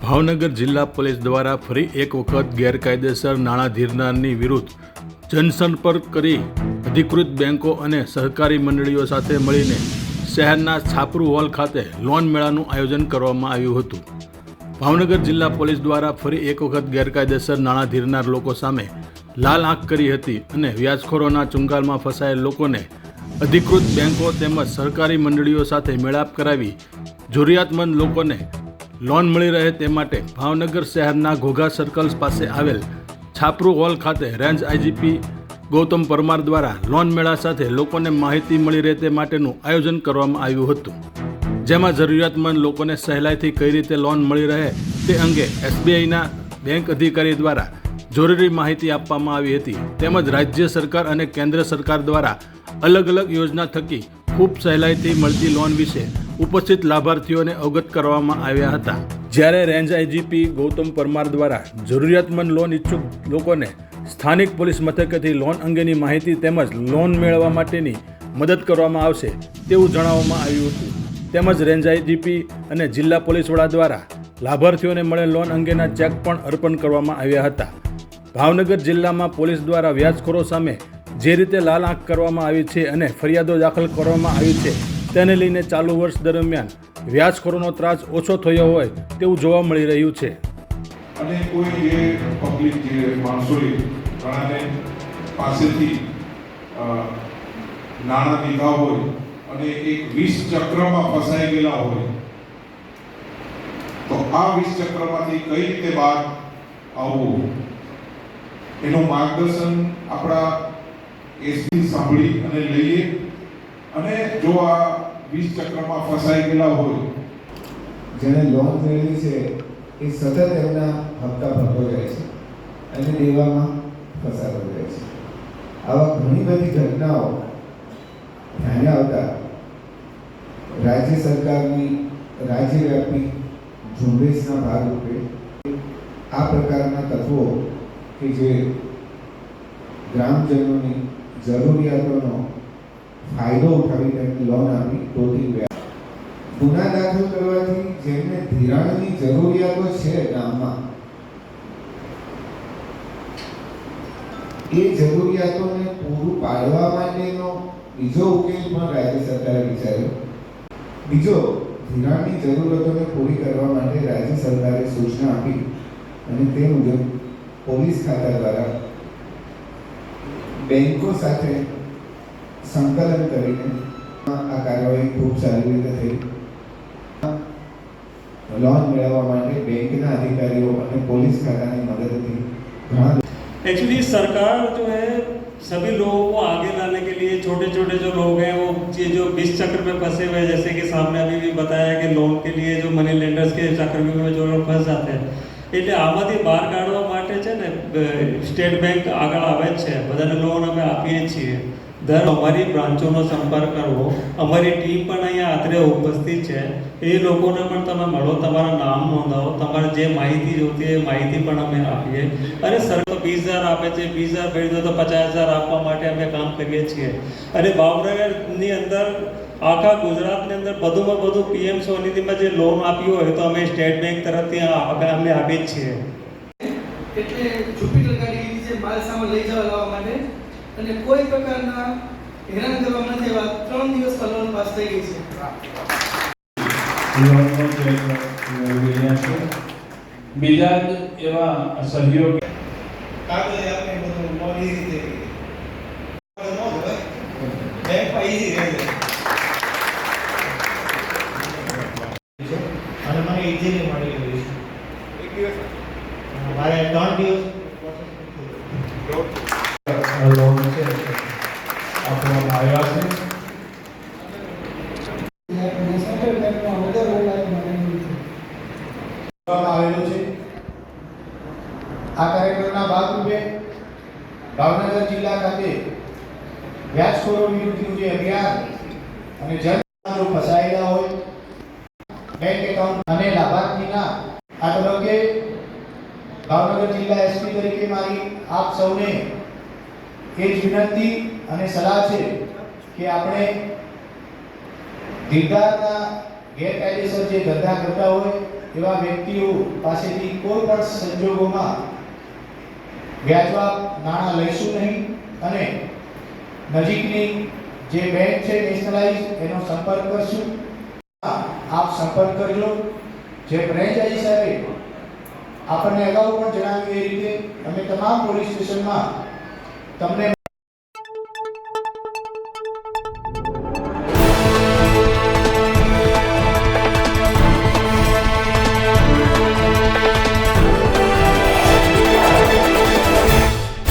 ભાવનગર જિલ્લા પોલીસ દ્વારા ફરી એક વખત ગેરકાયદેસર નાણાં ધીરનારની વિરુદ્ધ જનસંપર્ક કરી અધિકૃત બેન્કો અને સહકારી મંડળીઓ સાથે મળીને શહેરના છાપરૂ હોલ ખાતે લોન મેળાનું આયોજન કરવામાં આવ્યું હતું. ભાવનગર જિલ્લા પોલીસ દ્વારા ફરી એક વખત ગેરકાયદેસર નાણાં ધીરનાર લોકો સામે લાલ આંખ કરી હતી અને વ્યાજખોરોના ચુંગાલમાં ફસાયેલ લોકોને અધિકૃત બેન્કો તેમજ સહકારી મંડળીઓ સાથે મેળાપ કરાવી જરૂરિયાતમંદ લોકોને લોન મળી રહે તે માટે ભાવનગર શહેરના ઘોઘા સર્કલ પાસે આવેલ છાપરૂ હોલ ખાતે રેન્જ આઈજીપી ગૌતમ પરમાર દ્વારા લોન મેળા સાથે લોકોને માહિતી મળી રહે તે માટેનું આયોજન કરવામાં આવ્યું હતું, જેમાં જરૂરિયાતમંદ લોકોને સહેલાઈથી કઈ રીતે લોન મળી રહે તે અંગે એસબીઆઈના બેંક અધિકારી દ્વારા જરૂરી માહિતી આપવામાં આવી હતી. તેમજ રાજ્ય સરકાર અને કેન્દ્ર સરકાર દ્વારા અલગ અલગ યોજના થકી ખૂબ સહેલાઈથી મળતી લોન વિશે ઉપસ્થિત લાભાર્થીઓને અવગત કરવામાં આવ્યા હતા. જ્યારે રેન્જ આઈજીપી ગૌતમ પરમાર દ્વારા જરૂરિયાતમંદ લોન ઈચ્છુક લોકોને સ્થાનિક પોલીસ મથકેથી લોન અંગેની માહિતી તેમજ લોન મેળવવા માટેની મદદ કરવામાં આવશે તેવું જણાવવામાં આવ્યું હતું. તેમજ રેન્જ આઈજીપી અને જિલ્લા પોલીસ વડા દ્વારા લાભાર્થીઓને મળેલ લોન અંગેના ચેક પણ અર્પણ કરવામાં આવ્યા હતા. ભાવનગર જિલ્લામાં પોલીસ દ્વારા વ્યાજખોરો સામે જે રીતે લાલ આંખ કરવામાં આવી છે અને ફરિયાદો દાખલ કરવામાં આવી છે તેને લઈને ચાલુ વર્ષ દરમિયાન વ્યાજખોરોનો ત્રાસ ઓછો થયો હોય તેવું જોવા મળી રહ્યું છે. અને કોઈ જે પબ્લિક જે માણસોએ ઘણાને પાસેથી નાણાં લીધા હોય અને એક 20 ચક્રમાં ફસાઈ ગયેલા હોય તો આ 20 ચક્રમાંથી કઈ રીતે બહાર આવવું એનું માર્ગદર્શન આપણા એસપી સાંભળી અને લઈએ અને જો આ 20 ચક્રમાં ફસાઈ ગયેલા હોય જેને લોન મેળવી છે એ સતત એમના હપ્તા ભરતો જાય છે અને દેવામાં ફસાતો જાય છે. આવા ઘણી બધી ઘટનાઓ ધ્યાને આવતા રાજ્ય સરકારની રાજ્યવ્યાપી ઝુંબેશના ભાગરૂપે આ પ્રકારના તત્વો કે જે ગ્રામજનોની જરૂરિયાતોનો ફાયદો ઉઠાવી તેમને લોન આપી ટોટી વ્યાજ ગુના દાખલ કરવાથી જેમને ધિરાણની જરૂરિયાતો છે ગામમાં એ જરૂરિયાતોને પૂરું પાડવા માટેનો બીજો ઉકેલ પણ રાજ્ય સરકારે વિચાર્યો. બીજો, ધિરાણની જરૂરતોને પૂરી કરવા માટે રાજ્ય સરકારે સૂચના આપી અને તે મુજબ પોલીસ ખાતા દ્વારા બેંકો સાથે સંકલન કરીને આ કાર્યવાહી ખૂબ સારી રીતે થઈ. લોન મેળવવા માટે બેંકના अधिकारियों અને પોલીસ ખાતાની મદદથી ઘણા एक्चुअली सरकार जो है सभी लोगों को आगे लाने के लिए छोटे छोटे जो लोग हैं वो ये जो 20 चक्र में फंसे हुए हैं, जैसे कि सामने अभी भी बताया कि लोन के लिए जो मनी लेंडर्स के चक्र में जो लोग फंस जाते हैं એટલે આમાંથી બહાર કાઢવા માટે છે ને સ્ટેટ બેંક આગળ આવે છે, બધાને લોન અમે આપીએ છીએ. દર અમારી બ્રાન્ચોનો સંપર્ક કરવો, અમારી ટીમ પણ અહીંયા આત્રે ઉપસ્થિત છે, એ લોકોને પણ તમે મળો, તમારા નામ નોંધાવો, તમારે જે માહિતી જોઈતી એ માહિતી પણ અમે આપીએ. અને સરકાર 20,000 આપે છે, 20,000 ભરી દો તો 50,000 આપવા માટે અમે કામ કરીએ છીએ. અને ભાવનગરની અંદર આખા ગુજરાતની અંદર વધુમાં વધુ પીએમ સ્વનિધિમાં જે લોન આપી હોય તો અમે સ્ટેટ બેંક તરફથી અમે આપીએ જ છીએ. એટલે જુપિટર ગાડી જે માલ સામાન લઈ જવા લાવવા માટે અને કોઈ પ્રકારના હેરાન કરવા નથી, એવા 3 દિવસ લોન પાસ થઈ ગઈ છે. બીજા એવા સહયોગ કાગળ આપણે બધું મોડી રીતે બેંક ઈઝી રહે અને મને ઈઝીલી મળી ગયું છે. એક દિવસ મારે 3 દિવસ લોન છે આપવામાં આવ્યા છે. આવેલું છે. આ કાર્યક્રમના ભાગરૂપે ભાવનગર જિલ્લા ખાતે વ્યાજખોરો વિરુદ્ધનું જે અભિયાન અને જન ફસાયેલા હોય બેંક એકાઉન્ટ અને લાભાર્થીના આ તબક્કે ભાવનગર જિલ્લા એસપી તરીકે મારી આપ સૌને એ જ વિનંતી અને સલાહ છે કે આપણે ધીરધારના ગેરકાયદેસર જે ધંધા કરતા હોય એવા વ્યક્તિઓ પાસેથી કોઈ પણ સંજોગોમાં વ્યાજવા નાણાં લઈશું નહીં અને નજીકની જે બેંક છે નેશનલાઇઝ એનો સંપર્ક કરશું. આપ સંપર્ક કરજો. જે ફ્રેન્ચાઇઝી સાહેબે આપણને અગાઉ પણ જણાવ્યું એ રીતે અમે તમામ પોલીસ સ્ટેશનમાં તમને